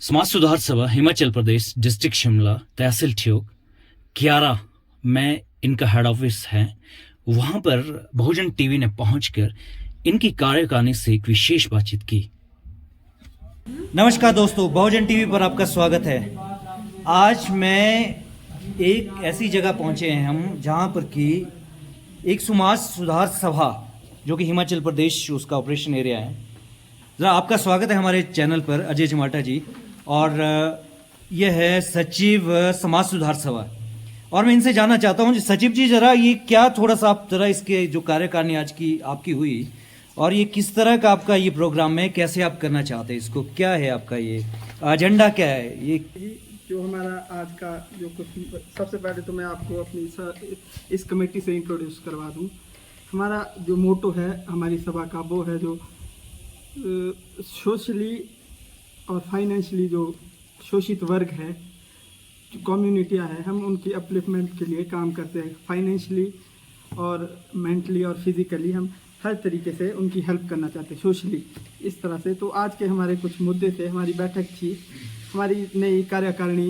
समाज सुधार सभा हिमाचल प्रदेश डिस्ट्रिक्ट शिमला तहसील ठियोग 11 में इनका हेड ऑफिस है। वहां पर बहुजन टीवी ने पहुंचकर इनकी कार्यकारिणी से एक विशेष बातचीत की। नमस्कार दोस्तों, बहुजन टीवी पर आपका स्वागत है। आज मैं एक ऐसी जगह पहुंचे हैं हम जहां पर कि एक समाज सुधार सभा जो कि हिमाचल प्रदेश उसका ऑपरेशन एरिया है। ज़रा आपका स्वागत है हमारे चैनल पर, अजय जमाटा जी। और यह है सचिव समाज सुधार सभा। और मैं इनसे जानना चाहता हूं सचिव जी, ज़रा ये क्या थोड़ा सा आप ज़रा इसके जो कार्यकारिणी आज की आपकी हुई और ये किस तरह का आपका ये प्रोग्राम है, कैसे आप करना चाहते हैं इसको, क्या है आपका ये एजेंडा, क्या है ये जो हमारा आज का जो कुछ। सबसे पहले तो मैं आपको अपनी इस कमेटी से इंट्रोड्यूस करवा दूं। हमारा जो मोटो है हमारी सभा का वो है जो सोशली और फाइनेंशियली जो शोषित वर्ग है, जो कम्युनिटियाँ हैं, हम उनकी अपलिफ्टमेंट के लिए काम करते हैं। फाइनेंशियली और मेंटली और फिजिकली हम हर तरीके से उनकी हेल्प करना चाहते हैं, सोशली इस तरह से। तो आज के हमारे कुछ मुद्दे थे, हमारी बैठक थी, हमारी नई कार्यकारिणी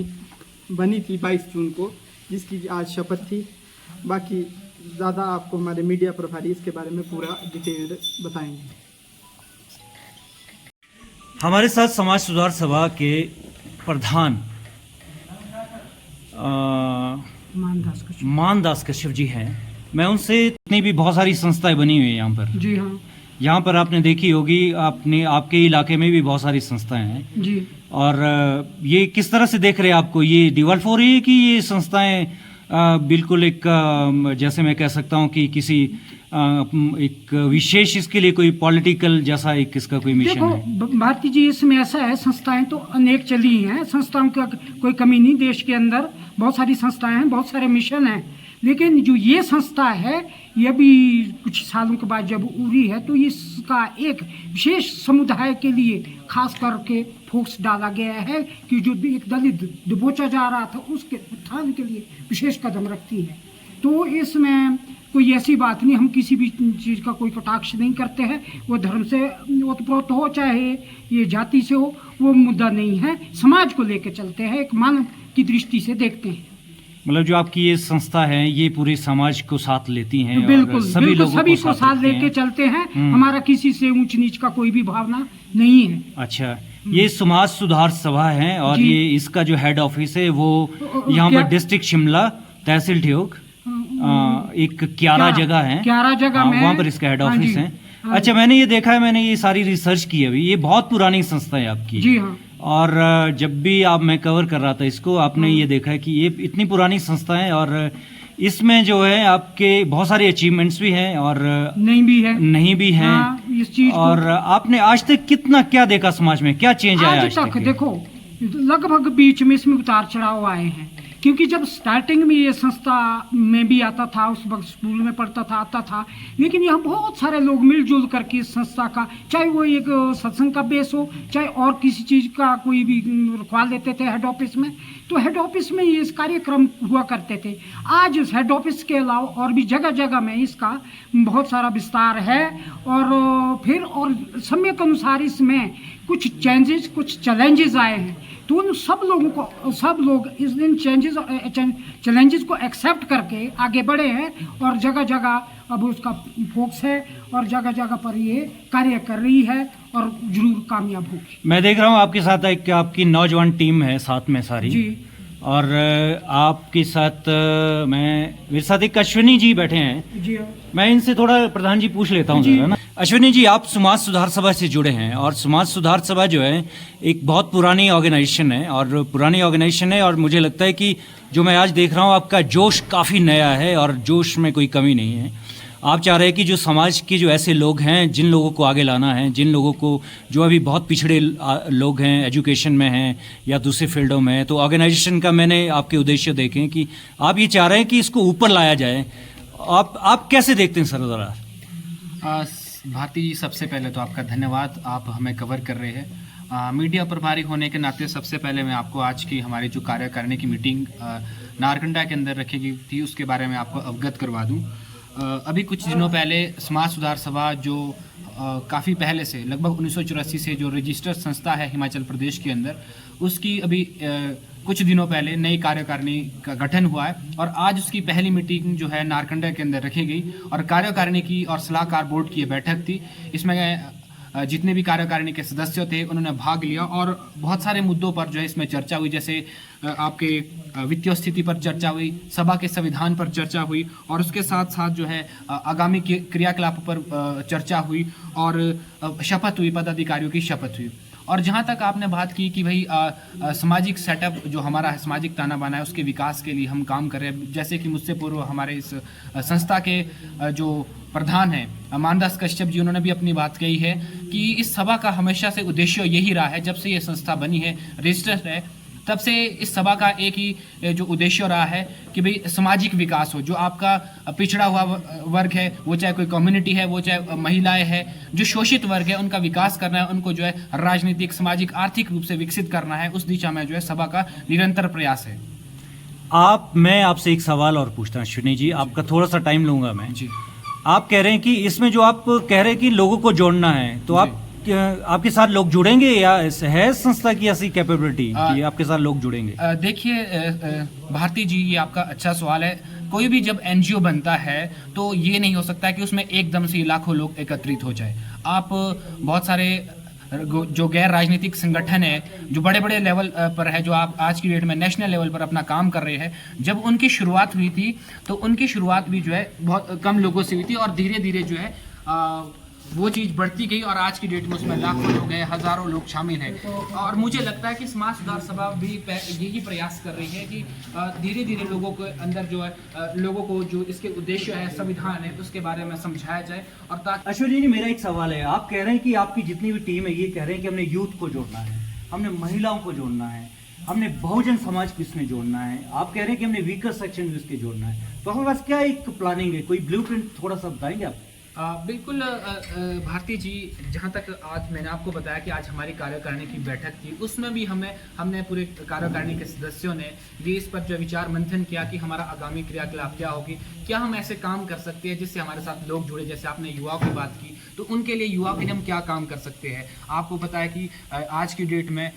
बनी थी 22 जून को, जिसकी आज शपथ थी। बाकी ज़्यादा आपको हमारे मीडिया प्रभारी इसके बारे में पूरा डिटेल्ड बताएंगे। हमारे साथ समाज सुधार सभा के प्रधान मानदास कश्यप जी हैं। मैं उनसे इतनी भी बहुत सारी संस्थाएं बनी हुई हैं यहाँ पर। जी हाँ, यहाँ पर आपने देखी होगी, आपके इलाके में भी बहुत सारी संस्थाएं हैं जी। और ये किस तरह से देख रहे हैं आपको, ये डिवेल्प हो रही है कि ये संस्थाएं बिल्कुल एक जैसे मैं कह सकता हूँ कि किसी एक विशेष इसके लिए कोई पॉलिटिकल जैसा एक इसका कोई मिशन है? देखो भारती जी, इसमें ऐसा है, संस्थाएं तो अनेक चली हैं, संस्थाओं का कोई कमी नहीं। देश के अंदर बहुत सारी संस्थाएं हैं, बहुत सारे मिशन हैं, लेकिन जो ये संस्था है ये भी कुछ सालों के बाद जब उड़ी है तो इसका एक विशेष समुदाय के लिए खास करके फोकस डाला गया है कि जो एक दलित दबोचा जा रहा था उसके उत्थान के लिए विशेष कदम रखती है। तो इसमें कोई ऐसी बात नहीं, हम किसी भी चीज़ का कोई कटाक्ष नहीं करते हैं। वो धर्म से ओतप्रोत हो चाहे ये जाति से हो, वो मुद्दा नहीं है। समाज को लेकर चलते हैं, एक मानव की दृष्टि से देखते हैं। मतलब जो आपकी ये संस्था है ये पूरे समाज को साथ लेती हैं? बिल्कुल, और सभी लोगों सभी को साथ लेके चलते हैं। हमारा किसी से ऊंच नीच का कोई भी भावना नहीं है। अच्छा, ये समाज सुधार सभा है और ये इसका जो हेड ऑफिस है वो यहाँ पर डिस्ट्रिक्ट शिमला तहसील ठियोग एक 11 जगह है, 11 जगह में वहाँ पर इसका हेड ऑफिस है। अच्छा, मैंने ये देखा है, मैंने ये सारी रिसर्च की अभी, ये बहुत पुरानी संस्था है आपकी। जी हाँ। और जब भी मैं कवर कर रहा था इसको, आपने ये देखा है कि ये इतनी पुरानी संस्था है और इसमें जो है आपके बहुत सारे अचीवमेंट्स भी हैं और नहीं भी है हाँ, इस चीज और आपने आज तक कितना क्या देखा समाज में, क्या चेंज आया आज तक? देखो लगभग बीच में इसमें उतार चढ़ाव आए हैं, क्योंकि जब स्टार्टिंग में ये संस्था में भी आता था, उस वक्त स्कूल में पढ़ता था, आता था, लेकिन यहाँ बहुत सारे लोग मिलजुल करके इस संस्था का, चाहे वो एक सत्संग का बेस हो, चाहे और किसी चीज़ का कोई भी रखवा लेते थे हेड ऑफिस में, तो हेड ऑफिस में ये इस कार्यक्रम हुआ करते थे। आज इस हेड ऑफिस के अलावा और भी जगह जगह में इसका बहुत सारा विस्तार है और फिर और समय के अनुसार इसमें कुछ चेंजेस, कुछ चैलेंजेस आए हैं। तो उन सब लोग इस दिन चैलेंजेस को एक्सेप्ट करके आगे बढ़े हैं और जगह जगह अब उसका फोकस है और जगह जगह पर ये कार्य कर रही है और जरूर कामयाब होगी। मैं देख रहा हूँ आपके साथ एक आपकी नौजवान टीम है साथ में सारी जी। और आपके साथ मेरे साथ एक अश्विनी जी बैठे हैं। जी। मैं इनसे थोड़ा प्रधान जी पूछ लेता हूँ जरा ना। अश्विनी जी, आप समाज सुधार सभा से जुड़े हैं और समाज सुधार सभा जो है एक बहुत पुरानी ऑर्गेनाइजेशन है और मुझे लगता है कि जो मैं आज देख रहा हूँ आपका जोश काफ़ी नया है और जोश में कोई कमी नहीं है। आप चाह रहे हैं कि जो समाज के जो ऐसे लोग हैं, जिन लोगों को आगे लाना है, जिन लोगों को जो अभी बहुत पिछड़े लोग हैं, एजुकेशन में हैं या दूसरे फील्डों में हैं, तो ऑर्गेनाइजेशन का मैंने आपके उद्देश्य देखे हैं कि आप ये चाह रहे हैं कि इसको ऊपर लाया जाए। आप कैसे देखते हैं सर ज़रा? भारती जी, सबसे पहले तो आपका धन्यवाद, आप हमें कवर कर रहे हैं। मीडिया प्रभारी होने के नाते सबसे पहले मैं आपको आज की हमारी जो कार्यकारिणी की मीटिंग नारकंडा के अंदर रखी गई थी उसके बारे में आपको अवगत करवा दूं। अभी कुछ दिनों पहले समाज सुधार सभा जो काफ़ी पहले से लगभग 1984 से जो रजिस्टर्ड संस्था है हिमाचल प्रदेश के अंदर, उसकी अभी कुछ दिनों पहले नई कार्यकारिणी का गठन हुआ है और आज उसकी पहली मीटिंग जो है नारकंडा के अंदर रखी गई और कार्यकारिणी की और सलाहकार बोर्ड की ये बैठक थी। इसमें जितने भी कार्यकारिणी के सदस्य थे उन्होंने भाग लिया और बहुत सारे मुद्दों पर जो है इसमें चर्चा हुई, जैसे आपके वित्तीय स्थिति पर चर्चा हुई, सभा के संविधान पर चर्चा हुई और उसके साथ साथ जो है आगामी क्रियाकलापों पर चर्चा हुई और शपथ हुई, पदाधिकारियों की शपथ हुई। और जहाँ तक आपने बात की कि भाई सामाजिक सेटअप जो हमारा है, सामाजिक ताना बाना है, उसके विकास के लिए हम काम कर रहे हैं। जैसे कि मुझसे पूर्व हमारे इस संस्था के जो प्रधान हैं मानदास कश्यप जी, उन्होंने भी अपनी बात कही है कि इस सभा का हमेशा से उद्देश्य यही रहा है, जब से ये संस्था बनी है, रजिस्टर्ड है, तब से इस सभा का एक ही जो उद्देश्य रहा है कि भाई सामाजिक विकास हो। जो आपका पिछड़ा हुआ वर्ग है, वो चाहे कोई कम्युनिटी है, वो चाहे महिलाएं हैं, जो शोषित वर्ग है, उनका विकास करना है, उनको जो है राजनीतिक, सामाजिक, आर्थिक रूप से विकसित करना है। उस दिशा में जो है सभा का निरंतर प्रयास है। मैं आपसे एक सवाल और पूछता हूँ अश्विनी जी, आपका थोड़ा सा टाइम लूंगा मैं जी। आप कह रहे हैं कि इसमें जो आप कह रहे हैं कि लोगों को जोड़ना है, तो आप आपके साथ लोग जुड़ेंगे या है संस्था की ऐसी कैपेबिलिटी कि आपके साथ लोग जुड़ेंगे? देखिए भारती जी, ये आपका अच्छा सवाल है। कोई भी जब एनजीओ बनता है तो ये नहीं हो सकता कि उसमें एकदम से लाखों लोग एकत्रित हो जाए। आप बहुत सारे जो गैर राजनीतिक संगठन है, जो बड़े बड़े लेवल पर है, जो आप आज की डेट में नेशनल लेवल पर अपना काम कर रहे हैं, जब उनकी शुरुआत हुई थी तो उनकी शुरुआत भी जो है बहुत कम लोगों से हुई थी और धीरे धीरे जो है वो चीज़ बढ़ती गई और आज की डेट में उसमें लाखों लोग हैं, हज़ारों लोग शामिल हैं। और मुझे लगता है कि समाज सुधार सभा भी यही प्रयास कर रही है कि धीरे धीरे लोगों के अंदर जो है, लोगों को जो इसके उद्देश्य है, संविधान है, उसके बारे में समझाया जाए। और ताकि अश्विनी जी, मेरा एक सवाल है। आप कह रहे हैं कि आपकी जितनी भी टीम है ये कह रहे हैं कि हमने यूथ को जोड़ना है, हमने महिलाओं को जोड़ना है, हमने बहुजन समाज को इसमें जोड़ना है, आप कह रहे हैं कि हमने वीकर सेक्शन भी इसके जोड़ना है, तो हमारे पास क्या एक प्लानिंग है, कोई ब्लूप्रिंट थोड़ा सा बताएंगे आप? बिल्कुल भारती जी, जहाँ तक आज मैंने आपको बताया कि आज हमारी कार्यकारिणी की बैठक थी, उसमें भी हमने पूरे कार्यकारिणी के सदस्यों ने भी इस पर जो विचार मंथन किया कि हमारा आगामी क्रियाकलाप क्या होगी, क्या हम ऐसे काम कर सकते हैं जिससे हमारे साथ लोग जुड़े। जैसे आपने युवाओं की बात की, तो उनके लिए युवाओं के लिए हम क्या काम कर सकते हैं। आपको पता है कि आज की डेट में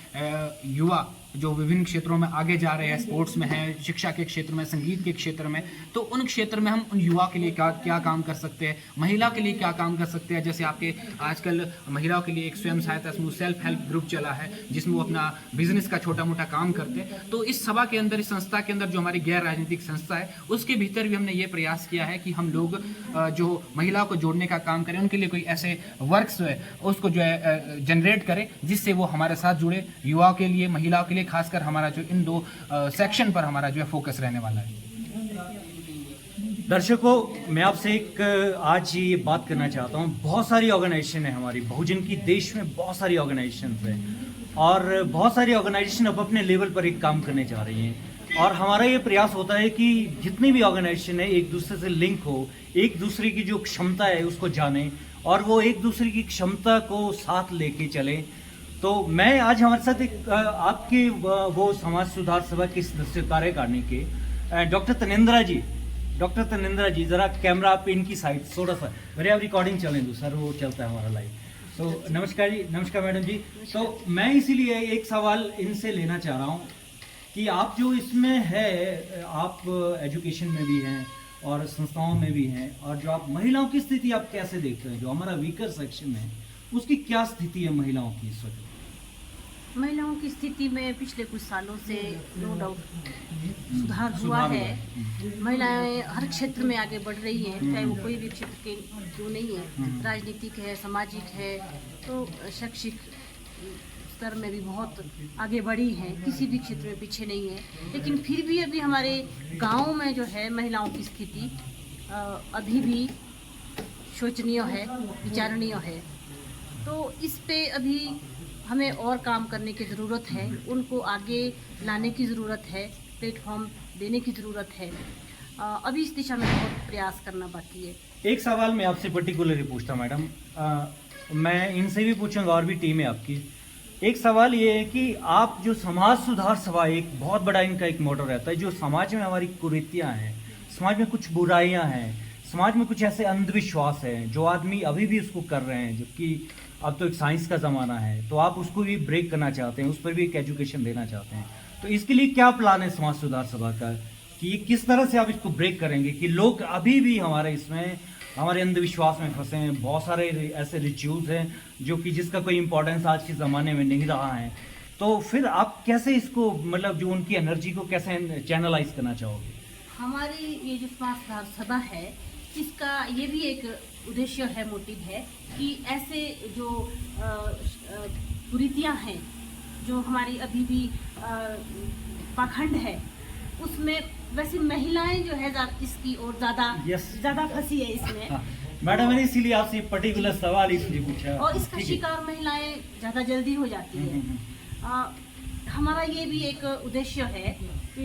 युवा जो विभिन्न क्षेत्रों में आगे जा रहे हैं, स्पोर्ट्स में है, शिक्षा के क्षेत्र में, संगीत के क्षेत्र में, तो उन क्षेत्र में हम उन युवा के लिए क्या काम कर सकते हैं, महिलाओं के लिए क्या काम कर सकते हैं। जैसे आपके आजकल महिलाओं के लिए एक स्वयं सहायता समूह, सेल्फ हेल्प ग्रुप चला है, जिसमें वो अपना बिजनेस का छोटा मोटा काम करते हैं। तो इस सभा के अंदर, इस संस्था के अंदर जो हमारी गैर राजनीतिक संस्था है, उसके भीतर भी हमने ये प्रयास किया है कि हम लोग जो महिलाओं को जोड़ने का काम करें, उनके लिए कोई ऐसे वर्क्स है उसको जो है जनरेट करें जिससे वो हमारे साथ जुड़े। युवाओं के लिए, महिलाओं के लिए, खासकर हमारा जो इन दो सेक्शन पर हमारा जो है फोकस रहने वाला है। दर्शकों, मैं आपसे एक आज ये बात करना चाहता हूँ। बहुत सारी ऑर्गेनाइजेशन है हमारी बहुजन की, देश में बहुत सारी ऑर्गेनाइजेशन है और बहुत सारी ऑर्गेनाइजेशन अब अपने लेवल पर एक काम करने जा रही हैं और हमारा ये प्रयास होता है कि जितनी भी ऑर्गेनाइजेशन है एक दूसरे से लिंक हो, एक दूसरे की जो क्षमता है उसको जाने और वो एक दूसरे की क्षमता को साथ लेके चले। तो मैं आज हमारे साथ एक आपकी वो समाज सुधार सभा के सदस्य कार्यकारिणी के डॉक्टर तनिंद्रा जी, जरा कैमरा आप इनकी साइड थोड़ा सा, मेरे आप रिकॉर्डिंग चलें दो सर, वो चलता है हमारा लाइव। तो नमस्कार जी, नमस्कार मैडम जी। तो मैं इसीलिए एक सवाल इनसे लेना चाह रहा हूँ कि आप जो इसमें है, आप एजुकेशन में भी हैं और संस्थाओं में भी हैं, और जो आप महिलाओं की स्थिति आप कैसे देखते हैं? जो हमारा वीकर सेक्शन है उसकी क्या स्थिति है महिलाओं की इस वक्त? महिलाओं की स्थिति में पिछले कुछ सालों से नो डाउट सुधार हुआ है। महिलाएं हर क्षेत्र में आगे बढ़ रही हैं, चाहे वो कोई भी क्षेत्र के क्यों नहीं है, राजनीतिक है, सामाजिक है, तो शैक्षिक स्तर में भी बहुत आगे बढ़ी हैं, किसी भी क्षेत्र में पीछे नहीं है। लेकिन फिर भी अभी हमारे गाँव में जो है महिलाओं की स्थिति अभी भी शोचनीय है, विचारणीय है। तो इस पे अभी हमें और काम करने की ज़रूरत है, उनको आगे लाने की ज़रूरत है, प्लेटफॉर्म देने की ज़रूरत है। अभी इस दिशा में बहुत प्रयास करना बाकी है। एक सवाल मैं आपसे पर्टिकुलरली पूछता मैडम, मैं इनसे भी पूछूंगा और भी टीम है आपकी। एक सवाल ये है कि आप जो समाज सुधार सभा, एक बहुत बड़ा इनका एक मोटो रहता है, जो समाज में हमारी कुरीतियाँ हैं, समाज में कुछ बुराइयाँ हैं, समाज में कुछ ऐसे अंधविश्वास हैं जो आदमी अभी भी उसको कर रहे हैं, जबकि अब तो एक साइंस का ज़माना है, तो आप उसको भी ब्रेक करना चाहते हैं, उस पर भी एक एजुकेशन देना चाहते हैं। तो इसके लिए क्या प्लान है समाज सुधार सभा का कि किस तरह से आप इसको ब्रेक करेंगे कि लोग अभी भी हमारे इसमें हमारे अंधविश्वास में फंसे हैं। बहुत सारे ऐसे रिचुअल्स हैं जो कि जिसका कोई इंपॉर्टेंस आज के ज़माने में नहीं रहा है। तो फिर आप कैसे इसको मतलब जो उनकी एनर्जी को कैसे चैनलाइज करना चाहोगे? हमारी ये जो समाज सुधार सभा है, इसका ये भी एक उद्देश्य है, मोटिव है कि ऐसे जो कुरीतियाँ हैं, जो हमारी अभी भी पाखंड है, उसमें वैसे महिलाएं जो है इसकी ओर ज़्यादा फंसी है इसमें। हाँ, मैडम मैंने इसीलिए आपसे पर्टिकुलर सवाल इसलिए पूछा। और इसका ठीक है। शिकार महिलाएं ज़्यादा जल्दी हो जाती है। हमारा ये भी एक उद्देश्य है कि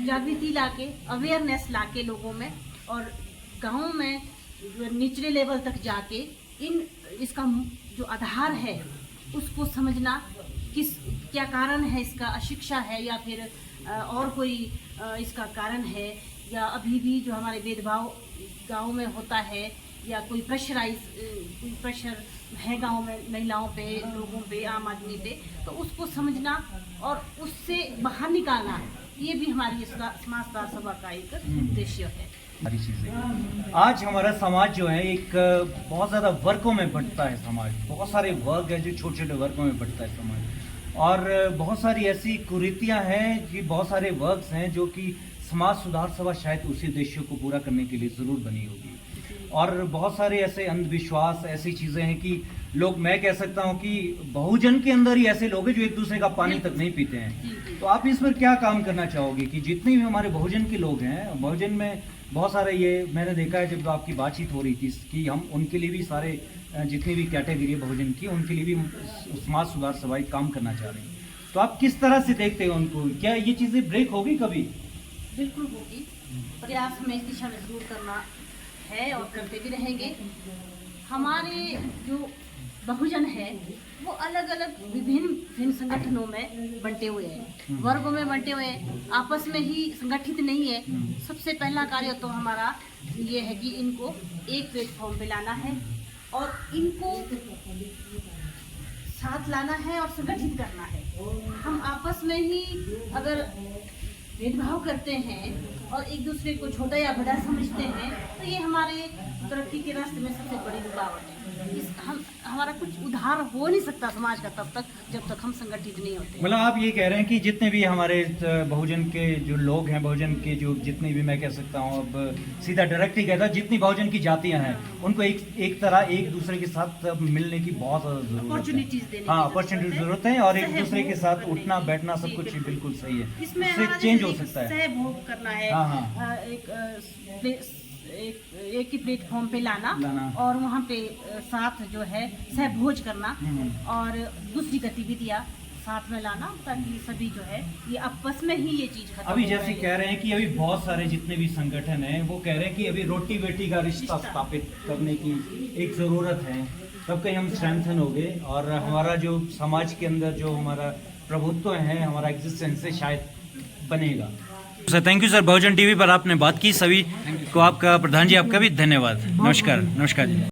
जागृति लाके, अवेयरनेस लाके लोगों में, और गाँव में निचले लेवल तक जाके इसका जो आधार है उसको समझना, क्या कारण है इसका, अशिक्षा है या फिर और कोई इसका कारण है, या अभी भी जो हमारे भेदभाव गाँव में होता है, या कोई प्रेशर है गाँव में महिलाओं पे, लोगों पे, आम आदमी पे, तो उसको समझना और उससे बाहर निकालना, ये भी हमारी समाज सुधार सभा का एक उद्देश्य है। सारी चीज़ें आज हमारा समाज जो है एक बहुत ज़्यादा वर्गों में बंटता है। समाज बहुत सारे वर्ग है जो छोटे छोटे वर्गों में बंटता है समाज, और बहुत सारी ऐसी कुरीतियां हैं कि बहुत सारे वर्ग्स हैं जो कि समाज सुधार सभा शायद उसी उद्देश्य को पूरा करने के लिए ज़रूर बनी होगी। और बहुत सारे ऐसे अंधविश्वास, ऐसी चीज़ें हैं कि लोग, मैं कह सकता हूं कि बहुजन के अंदर ही ऐसे लोग हैं जो एक दूसरे का पानी तक नहीं पीते हैं। तो आप इस पर क्या काम करना चाहोगे कि जितने भी हमारे बहुजन के लोग हैं, बहुजन में बहुत सारे, ये मैंने देखा है जब आपकी बातचीत हो रही थी कि हम उनके लिए भी सारे जितनी भी कैटेगरी है बहुजन की, उनके लिए भी समाज सुधार सभा काम करना चाह रहे हैं। तो आप किस तरह से देखते हैं उनको? क्या ये चीज़ें ब्रेक होगी कभी? बिल्कुल होगी। प्रयास में इस दिशा में जरूर करना है और करते भी रहेंगे। हमारे जो बहुजन है वो अलग अलग विभिन्न संगठनों में बंटे हुए हैं, वर्गों में बंटे हुए हैं, आपस में ही संगठित नहीं है। सबसे पहला कार्य तो हमारा ये है कि इनको एक प्लेटफॉर्म पे लाना है और इनको साथ लाना है और संगठित करना है। हम आपस में ही अगर भेदभाव करते हैं और एक दूसरे को छोटा या बड़ा समझते हैं, तो ये हमारे तरक्की के रास्ते में सबसे बड़ी रुकावट है। हमारा कुछ उद्धार हो नहीं सकता समाज का तब तक जब तक हम संगठित नहीं होते। मतलब आप ये कह रहे हैं कि जितने भी हमारे बहुजन के जो लोग हैं, बहुजन के जो जितनी भी, मैं कह सकता हूँ अब सीधा डायरेक्ट ही कहता, जितनी बहुजन की जातियां हैं उनको एक तरह एक दूसरे के साथ मिलने की बहुत ज़्यादा जरूरत है। अपॉर्चुनिटीज देने, हाँ, अपॉर्चुनिटी जरूरत है, और एक दूसरे के साथ उठना बैठना सब कुछ बिल्कुल सही है। इससे चेंज हो सकता है, सहभोग करना है। हाँ। एक ही प्लेटफॉर्म पे लाना और वहाँ पे साथ जो है सहभोज करना और दूसरी गतिविधियाँ साथ में लाना, ताकि सभी जो है ये आपस में ही ये चीज खत्म अभी हो जैसे रही कह रहे हैं कि अभी बहुत सारे जितने भी संगठन हैं वो कह रहे हैं कि अभी रोटी बेटी का रिश्ता स्थापित करने की एक ज़रूरत है, तब कहीं हम स्ट्रेंथन हो गए और हमारा जो समाज के अंदर जो हमारा प्रभुत्व है, हमारा एग्जिस्टेंस है, शायद बनेगा। Sir thank you sir, Bahujan TV पर आपने बात की। सभी को आपका, प्रधान जी आपका भी धन्यवाद। नमस्कार। नमस्कार जी।